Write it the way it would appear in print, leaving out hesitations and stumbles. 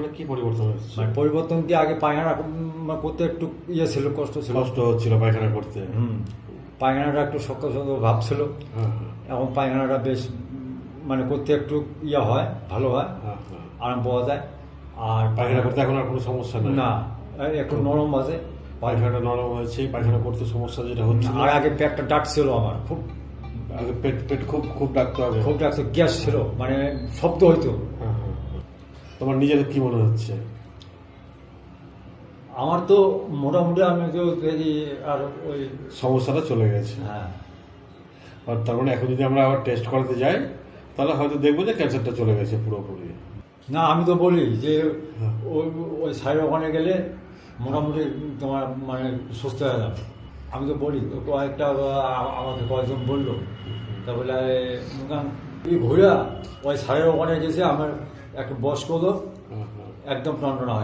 মানে কি পরিবর্তন হচ্ছে? মানে পরিবর্তন কি, আগে পায়খানা করতে একটু ছিল, কষ্ট ছিল, কষ্ট হচ্ছিল পায়খানা করতে। পায়খানাটা একটু শক্ত শক্ত ভাব ছিল। হ্যাঁ এখন পায়খানাটা বেশ মানে করতে একটু হয়, ভালো হয়, হ্যাঁ। আরাম পাওয়া যায়। আর পায়খানা করতে এখন আর কোনো সমস্যা নেই? না, একটু নরম আছে পায়খানাটা নরম হয়েছে। পায়খানা করতে সমস্যা যেটা হচ্ছে, আর আগে পেটটা ডাকছিল আমার খুব, আগে পেট পেট খুব খুব ডাকতে হবে, খুব ডাকছিল, গ্যাস ছিল, মানে শব্দ হইতো। হ্যাঁ। তোমার নিজের কি মনে হচ্ছে? আমার তো মোটামুটি আমি তো আর ওই সমস্যাটা চলে গেছে। হ্যাঁ, আর তার মানে এখন যদি আমরা আবার টেস্ট করাতে যাই, তাহলে হয়তো দেখবো যে ক্যান্সারটা চলে গেছে পুরোপুরি। না আমি তো বলি যে হ্যাঁ। ওই ওই সাইড ওখানে গেলে মোটামুটি তোমার মানে সুস্থ হয়ে যাবে। আমি তো বলি তো, কয়েকটা আমাকে কয়েকজন বললো, তা বলে ঘুরা ওই সাইডের ওখানে গেছে, আমার একটা বয়স্ক লোক হ্যাঁ। একদম টনটনা হয়।